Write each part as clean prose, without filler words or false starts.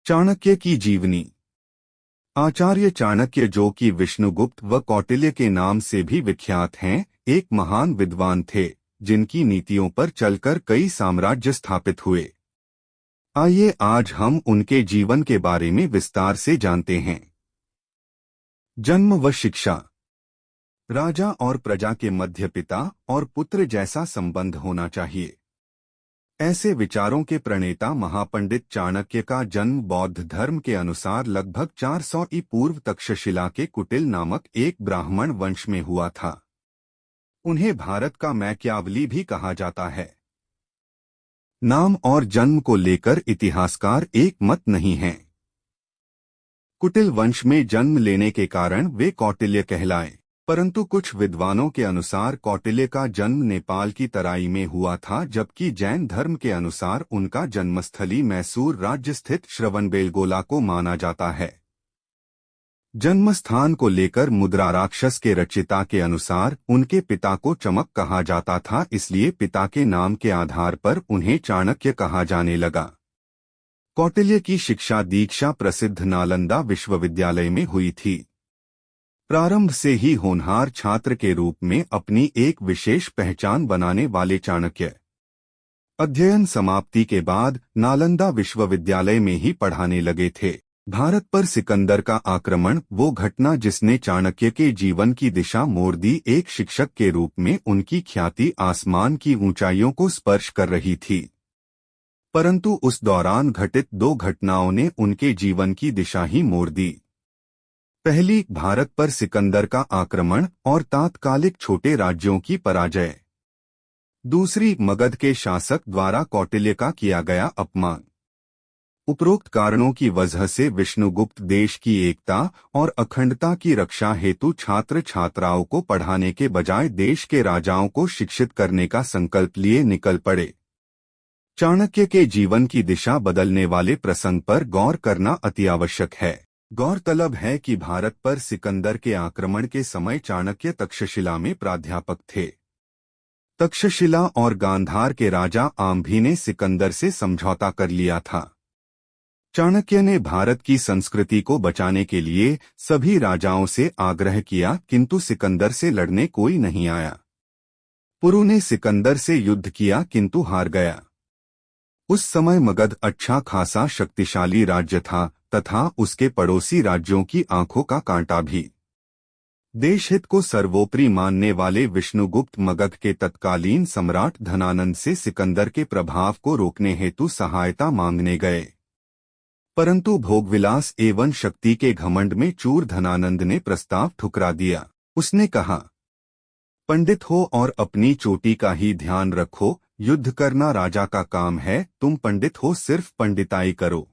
चाणक्य की जीवनी। आचार्य चाणक्य, जो कि विष्णुगुप्त व कौटिल्य के नाम से भी विख्यात हैं, एक महान विद्वान थे जिनकी नीतियों पर चलकर कई साम्राज्य स्थापित हुए। आइए आज हम उनके जीवन के बारे में विस्तार से जानते हैं। जन्म व शिक्षा। राजा और प्रजा के मध्य पिता और पुत्र जैसा संबंध होना चाहिए, ऐसे विचारों के प्रणेता महापंडित चाणक्य का जन्म बौद्ध धर्म के अनुसार लगभग 400 ई पूर्व तक्षशिला के कुटिल नामक एक ब्राह्मण वंश में हुआ था। उन्हें भारत का मैकियावली भी कहा जाता है। नाम और जन्म को लेकर इतिहासकार एक मत नहीं हैं। कुटिल वंश में जन्म लेने के कारण वे कौटिल्य कहलाए, परंतु कुछ विद्वानों के अनुसार कौटिल्य का जन्म नेपाल की तराई में हुआ था, जबकि जैन धर्म के अनुसार उनका जन्मस्थली मैसूर राज्य स्थित श्रवणबेलगोला को माना जाता है। जन्मस्थान को लेकर मुद्रा राक्षस के रचिता के अनुसार उनके पिता को चमक कहा जाता था, इसलिए पिता के नाम के आधार पर उन्हें चाणक्य कहा जाने लगा। कौटिल्य की शिक्षा दीक्षा प्रसिद्ध नालंदा विश्वविद्यालय में हुई थी। प्रारंभ से ही होनहार छात्र के रूप में अपनी एक विशेष पहचान बनाने वाले चाणक्य अध्ययन समाप्ति के बाद नालंदा विश्वविद्यालय में ही पढ़ाने लगे थे। भारत पर सिकंदर का आक्रमण वो घटना जिसने चाणक्य के जीवन की दिशा मोड़ दी। एक शिक्षक के रूप में उनकी ख्याति आसमान की ऊंचाइयों को स्पर्श कर रही थी, परंतु उस दौरान घटित दो घटनाओं ने उनके जीवन की दिशा ही मोड़ दी। पहली, भारत पर सिकंदर का आक्रमण और तात्कालिक छोटे राज्यों की पराजय। दूसरी, मगध के शासक द्वारा कौटिल्य का किया गया अपमान। उपरोक्त कारणों की वजह से विष्णुगुप्त देश की एकता और अखंडता की रक्षा हेतु छात्र छात्राओं को पढ़ाने के बजाय देश के राजाओं को शिक्षित करने का संकल्प लिए निकल पड़े। चाणक्य के जीवन की दिशा बदलने वाले प्रसंग पर गौर करना अति आवश्यक है। गौरतलब है कि भारत पर सिकंदर के आक्रमण के समय चाणक्य तक्षशिला में प्राध्यापक थे। तक्षशिला और गांधार के राजा आम्भी ने सिकंदर से समझौता कर लिया था। चाणक्य ने भारत की संस्कृति को बचाने के लिए सभी राजाओं से आग्रह किया, किंतु सिकंदर से लड़ने कोई नहीं आया। पुरु ने सिकंदर से युद्ध किया किंतु हार गया। उस समय मगध अच्छा खासा शक्तिशाली राज्य था तथा उसके पड़ोसी राज्यों की आंखों का कांटा भी। देशहित को सर्वोपरि मानने वाले विष्णुगुप्त मगध के तत्कालीन सम्राट धनानंद से सिकंदर के प्रभाव को रोकने हेतु सहायता मांगने गए, परंतु भोगविलास एवं शक्ति के घमंड में चूर धनानंद ने प्रस्ताव ठुकरा दिया। उसने कहा, पंडित हो और अपनी चोटी का ही ध्यान रखो, युद्ध करना राजा का काम है, तुम पंडित हो सिर्फ पंडिताई करो।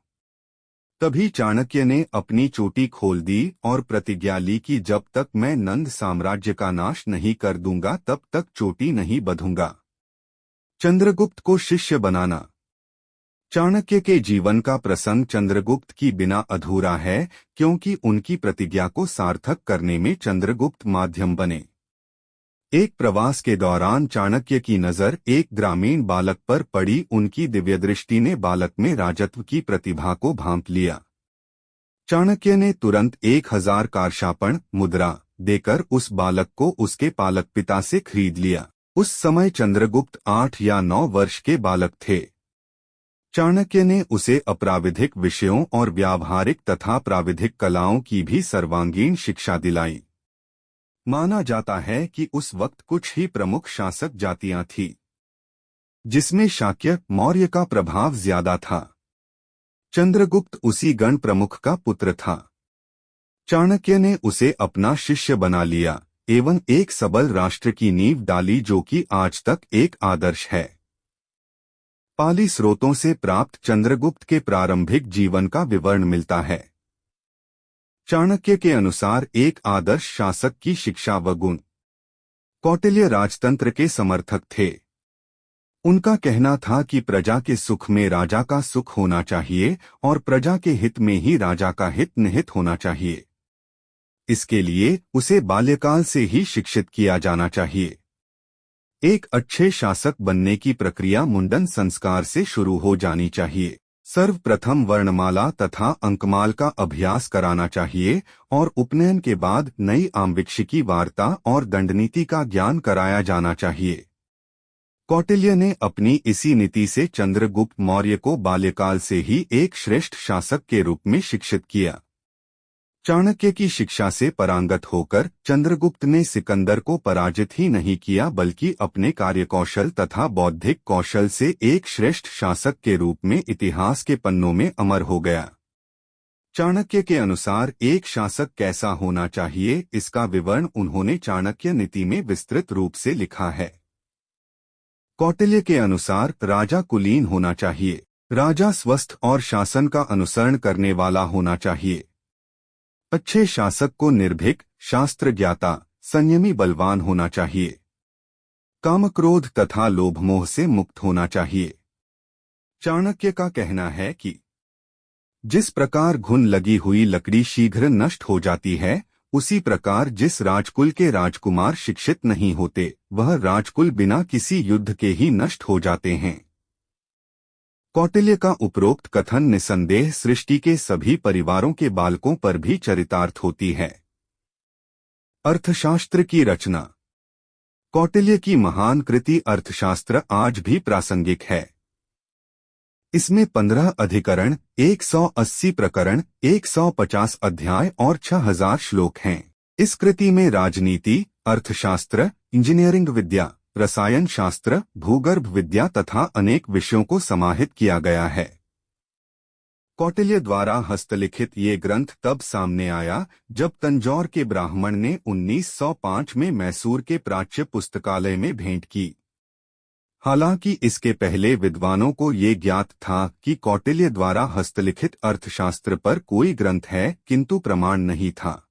तभी चाणक्य ने अपनी चोटी खोल दी और प्रतिज्ञा ली कि जब तक मैं नंद साम्राज्य का नाश नहीं कर दूंगा तब तक चोटी नहीं बंधूंगा। चंद्रगुप्त को शिष्य बनाना। चाणक्य के जीवन का प्रसंग चंद्रगुप्त की बिना अधूरा है, क्योंकि उनकी प्रतिज्ञा को सार्थक करने में चंद्रगुप्त माध्यम बने। एक प्रवास के दौरान चाणक्य की नजर एक ग्रामीण बालक पर पड़ी। उनकी दिव्यदृष्टि ने बालक में राजत्व की प्रतिभा को भांप लिया। चाणक्य ने तुरंत 1000 कारशापण मुद्रा देकर उस बालक को उसके पालक पिता से खरीद लिया। उस समय चंद्रगुप्त 8 या 9 वर्ष के बालक थे। चाणक्य ने उसे अप्राविधिक विषयों और व्यावहारिक तथा प्राविधिक कलाओं की भी सर्वांगीण शिक्षा दिलाई। माना जाता है कि उस वक्त कुछ ही प्रमुख शासक जातियां थीं, जिसमें शाक्य मौर्य का प्रभाव ज्यादा था। चंद्रगुप्त उसी गण प्रमुख का पुत्र था। चाणक्य ने उसे अपना शिष्य बना लिया एवं एक सबल राष्ट्र की नींव डाली, जो कि आज तक एक आदर्श है। पाली स्रोतों से प्राप्त चंद्रगुप्त के प्रारंभिक जीवन का विवरण मिलता है। चाणक्य के अनुसार एक आदर्श शासक की शिक्षा व गुण। कौटिल्य राजतंत्र के समर्थक थे। उनका कहना था कि प्रजा के सुख में राजा का सुख होना चाहिए और प्रजा के हित में ही राजा का हित निहित होना चाहिए। इसके लिए उसे बाल्यकाल से ही शिक्षित किया जाना चाहिए। एक अच्छे शासक बनने की प्रक्रिया मुंडन संस्कार से शुरू हो जानी चाहिए। सर्वप्रथम वर्णमाला तथा अंकमाल का अभ्यास कराना चाहिए और उपनयन के बाद नई आंविक्षिकी वार्ता और दंडनीति का ज्ञान कराया जाना चाहिए। कौटिल्य ने अपनी इसी नीति से चंद्रगुप्त मौर्य को बाल्यकाल से ही एक श्रेष्ठ शासक के रूप में शिक्षित किया। चाणक्य की शिक्षा से परांगत होकर चंद्रगुप्त ने सिकंदर को पराजित ही नहीं किया बल्कि अपने कार्यकौशल तथा बौद्धिक कौशल से एक श्रेष्ठ शासक के रूप में इतिहास के पन्नों में अमर हो गया। चाणक्य के अनुसार एक शासक कैसा होना चाहिए, इसका विवरण उन्होंने चाणक्य नीति में विस्तृत रूप से लिखा है। कौटिल्य के अनुसार राजा कुलीन होना चाहिए। राजा स्वस्थ और शासन का अनुसरण करने वाला होना चाहिए। अच्छे शासक को निर्भीक, शास्त्र ज्ञाता, संयमी, बलवान होना चाहिए। कामक्रोध तथा लोभमोह से मुक्त होना चाहिए। चाणक्य का कहना है कि जिस प्रकार घुन लगी हुई लकड़ी शीघ्र नष्ट हो जाती है, उसी प्रकार जिस राजकुल के राजकुमार शिक्षित नहीं होते, वह राजकुल बिना किसी युद्ध के ही नष्ट हो जाते हैं। कौटिल्य का उपरोक्त कथन निसंदेह सृष्टि के सभी परिवारों के बालकों पर भी चरितार्थ होती है। अर्थशास्त्र की रचना। कौटिल्य की महान कृति अर्थशास्त्र आज भी प्रासंगिक है। इसमें 15 अधिकरण, 180 प्रकरण, 150 अध्याय और 6000 श्लोक हैं। इस कृति में राजनीति, अर्थशास्त्र, इंजीनियरिंग विद्या, रसायन शास्त्र, भूगर्भ विद्या तथा अनेक विषयों को समाहित किया गया है। कौटिल्य द्वारा हस्तलिखित ये ग्रंथ तब सामने आया जब तंजौर के ब्राह्मण ने 1905 में मैसूर के प्राच्य पुस्तकालय में भेंट की। हालांकि इसके पहले विद्वानों को ये ज्ञात था कि कौटिल्य द्वारा हस्तलिखित अर्थशास्त्र पर कोई ग्रंथ है, किंतु प्रमाण नहीं था।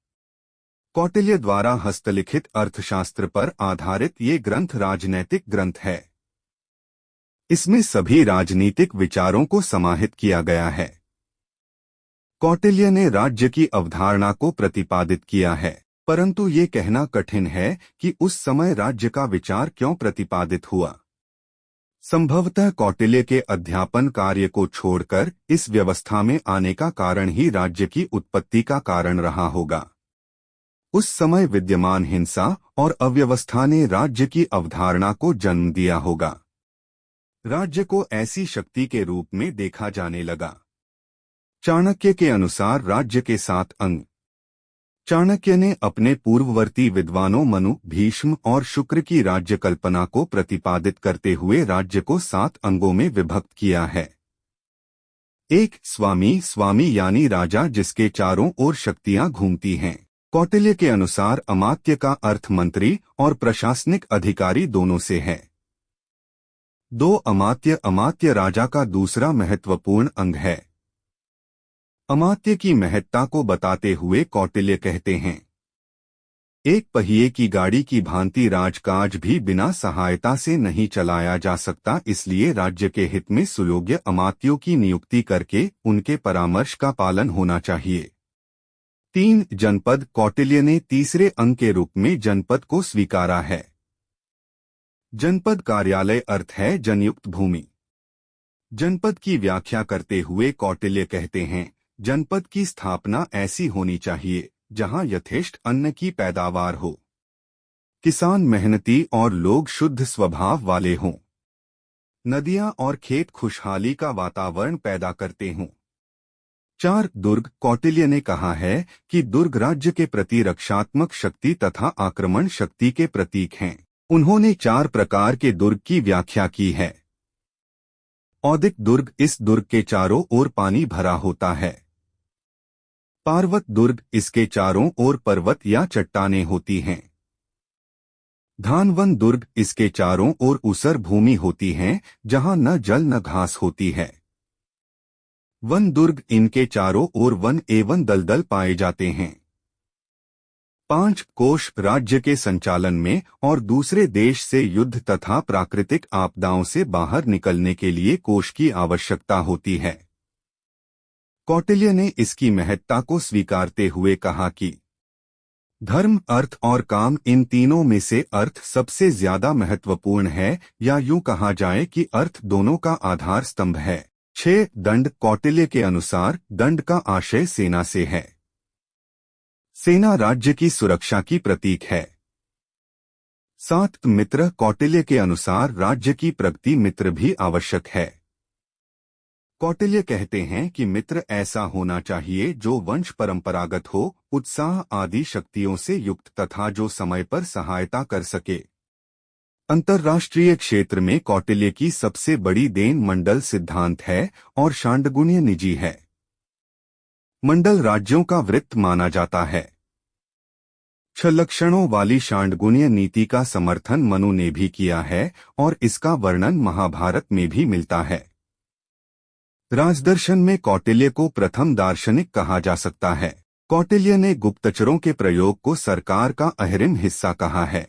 कौटिल्य द्वारा हस्तलिखित अर्थशास्त्र पर आधारित ये ग्रंथ राजनैतिक ग्रंथ है। इसमें सभी राजनीतिक विचारों को समाहित किया गया है। कौटिल्य ने राज्य की अवधारणा को प्रतिपादित किया है, परंतु ये कहना कठिन है कि उस समय राज्य का विचार क्यों प्रतिपादित हुआ। संभवतः कौटिल्य के अध्यापन कार्य को छोड़कर इस व्यवस्था में आने का कारण ही राज्य की उत्पत्ति का कारण रहा होगा। उस समय विद्यमान हिंसा और अव्यवस्था ने राज्य की अवधारणा को जन्म दिया होगा। राज्य को ऐसी शक्ति के रूप में देखा जाने लगा। चाणक्य के अनुसार राज्य के 7 अंग। चाणक्य ने अपने पूर्ववर्ती विद्वानों मनु, भीष्म और शुक्र की राज्य कल्पना को प्रतिपादित करते हुए राज्य को 7 अंगों में विभक्त किया है। 1. स्वामी। स्वामी यानी राजा जिसके चारों ओर शक्तियां घूमती हैं। कौटिल्य के अनुसार अमात्य का अर्थ मंत्री और प्रशासनिक अधिकारी दोनों से है। 2. अमात्य। अमात्य राजा का दूसरा महत्वपूर्ण अंग है। अमात्य की महत्ता को बताते हुए कौटिल्य कहते हैं, एक पहिए की गाड़ी की भांति राजकाज भी बिना सहायता से नहीं चलाया जा सकता, इसलिए राज्य के हित में सुयोग्य अमात्यों की नियुक्ति करके उनके परामर्श का पालन होना चाहिए। 3. जनपद। कौटिल्य ने तीसरे अंग के रूप में जनपद को स्वीकारा है। जनपद कार्यालय अर्थ है जनयुक्त भूमि। जनपद की व्याख्या करते हुए कौटिल्य कहते हैं, जनपद की स्थापना ऐसी होनी चाहिए जहां यथेष्ट अन्न की पैदावार हो, किसान मेहनती और लोग शुद्ध स्वभाव वाले हों, नदियां और खेत खुशहाली का वातावरण पैदा करते हों। 4. दुर्ग। कौटिल्य ने कहा है कि दुर्ग राज्य के प्रति रक्षात्मक शक्ति तथा आक्रमण शक्ति के प्रतीक हैं। उन्होंने 4 प्रकार के दुर्ग की व्याख्या की है। औदिक दुर्ग। इस दुर्ग के चारों ओर पानी भरा होता है। पार्वत दुर्ग। इसके चारों ओर पर्वत या चट्टानें होती हैं। धानवन दुर्ग। इसके चारों ओर ऊसर भूमि होती है जहां न जल न घास होती है। वन दुर्ग। इनके चारों ओर वन एवं दलदल पाए जाते हैं। 5. कोश। राज्य के संचालन में और दूसरे देश से युद्ध तथा प्राकृतिक आपदाओं से बाहर निकलने के लिए कोश की आवश्यकता होती है। कौटिल्य ने इसकी महत्ता को स्वीकारते हुए कहा कि धर्म, अर्थ और काम, इन तीनों में से अर्थ सबसे ज्यादा महत्वपूर्ण है, या यूं कहा जाए कि अर्थ दोनों का आधार स्तंभ है। 6 दंड कौटिल्य के अनुसार दंड का आशय सेना से है। सेना राज्य की सुरक्षा की प्रतीक है। 7 मित्र कौटिल्य के अनुसार राज्य की प्रगति मित्र भी आवश्यक है। कौटिल्य कहते हैं कि मित्र ऐसा होना चाहिए जो वंश परंपरागत हो, उत्साह आदि शक्तियों से युक्त तथा जो समय पर सहायता कर सके। अंतर्राष्ट्रीय क्षेत्र में कौटिल्य की सबसे बड़ी देन मंडल सिद्धांत है और शांडगुण्य निजी है। मंडल राज्यों का वृत्त माना जाता है। 6 लक्षणों वाली शांडगुण्य नीति का समर्थन मनु ने भी किया है और इसका वर्णन महाभारत में भी मिलता है। राजदर्शन में कौटिल्य को प्रथम दार्शनिक कहा जा सकता है। कौटिल्य ने गुप्तचरों के प्रयोग को सरकार का अहम हिस्सा कहा है।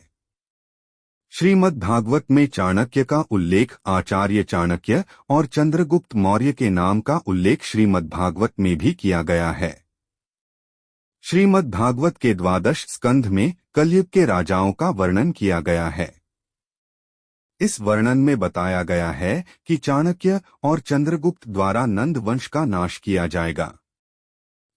श्रीमद् भागवत में चाणक्य का उल्लेख आचार्य चाणक्य और चंद्रगुप्त मौर्य के नाम का उल्लेख श्रीमद् भागवत में भी किया गया है। श्रीमद् भागवत के 12 स्कंध में कलयुग के राजाओं का वर्णन किया गया है। इस वर्णन में बताया गया है कि चाणक्य और चंद्रगुप्त द्वारा नंद वंश का नाश किया जाएगा।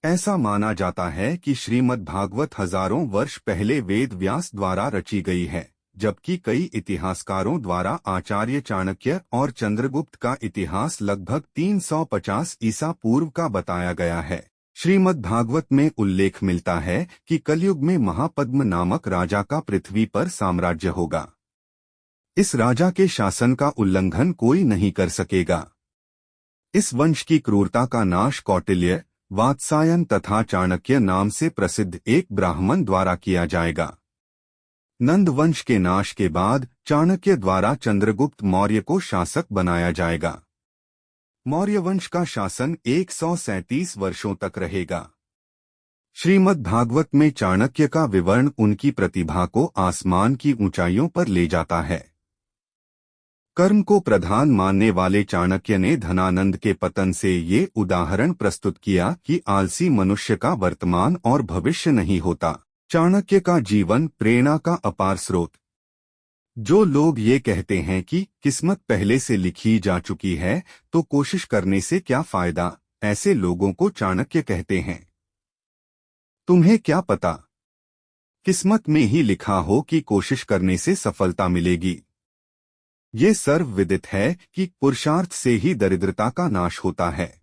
ऐसा माना जाता है कि श्रीमद् भागवत हजारों वर्ष पहले वेद व्यास द्वारा रची गई है, जबकि कई इतिहासकारों द्वारा आचार्य चाणक्य और चंद्रगुप्त का इतिहास लगभग 350 ईसा पूर्व का बताया गया है। श्रीमद् भागवत में उल्लेख मिलता है कि कलयुग में महापद्म नामक राजा का पृथ्वी पर साम्राज्य होगा। इस राजा के शासन का उल्लंघन कोई नहीं कर सकेगा। इस वंश की क्रूरता का नाश कौटिल्य, वात्सायन तथा चाणक्य नाम से प्रसिद्ध एक ब्राह्मण द्वारा किया जाएगा। नंद वंश के नाश के बाद चाणक्य द्वारा चंद्रगुप्त मौर्य को शासक बनाया जाएगा। मौर्य वंश का शासन 137 वर्षों तक रहेगा। श्रीमद् भागवत में चाणक्य का विवरण उनकी प्रतिभा को आसमान की ऊंचाइयों पर ले जाता है। कर्म को प्रधान मानने वाले चाणक्य ने धनानंद के पतन से ये उदाहरण प्रस्तुत किया कि आलसी मनुष्य का वर्तमान और भविष्य नहीं होता। चाणक्य का जीवन प्रेरणा का अपार स्रोत। जो लोग ये कहते हैं कि किस्मत पहले से लिखी जा चुकी है तो कोशिश करने से क्या फायदा, ऐसे लोगों को चाणक्य कहते हैं। तुम्हें क्या पता, किस्मत में ही लिखा हो कि कोशिश करने से सफलता मिलेगी। ये सर्वविदित है कि पुरुषार्थ से ही दरिद्रता का नाश होता है।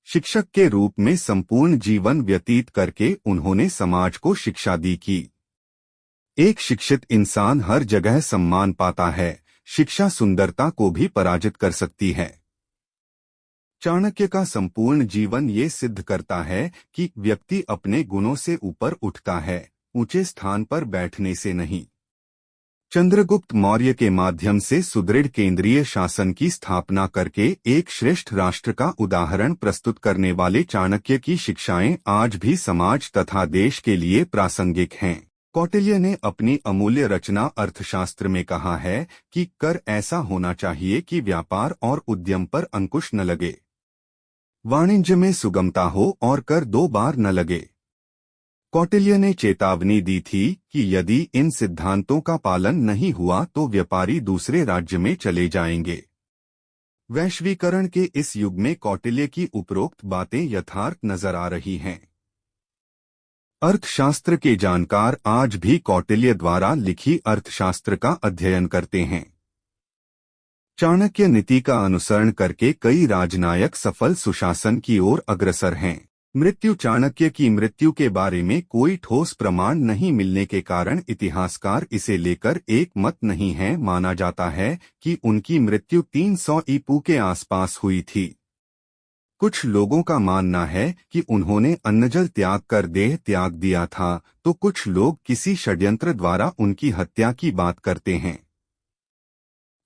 शिक्षक के रूप में संपूर्ण जीवन व्यतीत करके उन्होंने समाज को शिक्षा दी कि एक शिक्षित इंसान हर जगह सम्मान पाता है। शिक्षा सुंदरता को भी पराजित कर सकती है। चाणक्य का संपूर्ण जीवन ये सिद्ध करता है कि व्यक्ति अपने गुणों से ऊपर उठता है, ऊंचे स्थान पर बैठने से नहीं। चंद्रगुप्त मौर्य के माध्यम से सुदृढ़ केंद्रीय शासन की स्थापना करके एक श्रेष्ठ राष्ट्र का उदाहरण प्रस्तुत करने वाले चाणक्य की शिक्षाएं आज भी समाज तथा देश के लिए प्रासंगिक हैं। कौटिल्य ने अपनी अमूल्य रचना अर्थशास्त्र में कहा है कि कर ऐसा होना चाहिए कि व्यापार और उद्यम पर अंकुश न लगे, वाणिज्य में सुगमता हो और कर 2 बार न लगे। कौटिल्य ने चेतावनी दी थी कि यदि इन सिद्धांतों का पालन नहीं हुआ तो व्यापारी दूसरे राज्य में चले जाएंगे। वैश्वीकरण के इस युग में कौटिल्य की उपरोक्त बातें यथार्थ नजर आ रही हैं। अर्थशास्त्र के जानकार आज भी कौटिल्य द्वारा लिखी अर्थशास्त्र का अध्ययन करते हैं। चाणक्य नीति का अनुसरण करके कई राजनायक सफल सुशासन की ओर अग्रसर हैं। मृत्यु चाणक्य की मृत्यु के बारे में कोई ठोस प्रमाण नहीं मिलने के कारण इतिहासकार इसे लेकर एक मत नहीं है। माना जाता है कि उनकी मृत्यु 300 ईपू के आसपास हुई थी। कुछ लोगों का मानना है कि उन्होंने अन्नजल त्याग कर देह त्याग दिया था, तो कुछ लोग किसी षड्यंत्र द्वारा उनकी हत्या की बात करते हैं।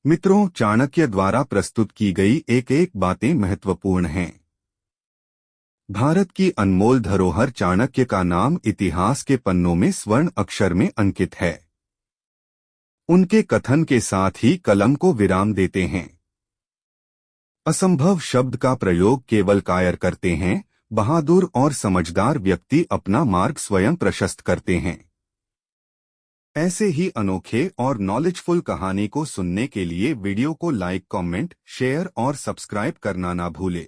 मित्रों, चाणक्य द्वारा प्रस्तुत की गई एक बातें महत्वपूर्ण हैं। भारत की अनमोल धरोहर चाणक्य का नाम इतिहास के पन्नों में स्वर्ण अक्षर में अंकित है। उनके कथन के साथ ही कलम को विराम देते हैं। असंभव शब्द का प्रयोग केवल कायर करते हैं। बहादुर और समझदार व्यक्ति अपना मार्ग स्वयं प्रशस्त करते हैं। ऐसे ही अनोखे और नॉलेजफुल कहानी को सुनने के लिए वीडियो को लाइक, कमेंट, शेयर और सब्सक्राइब करना ना भूले।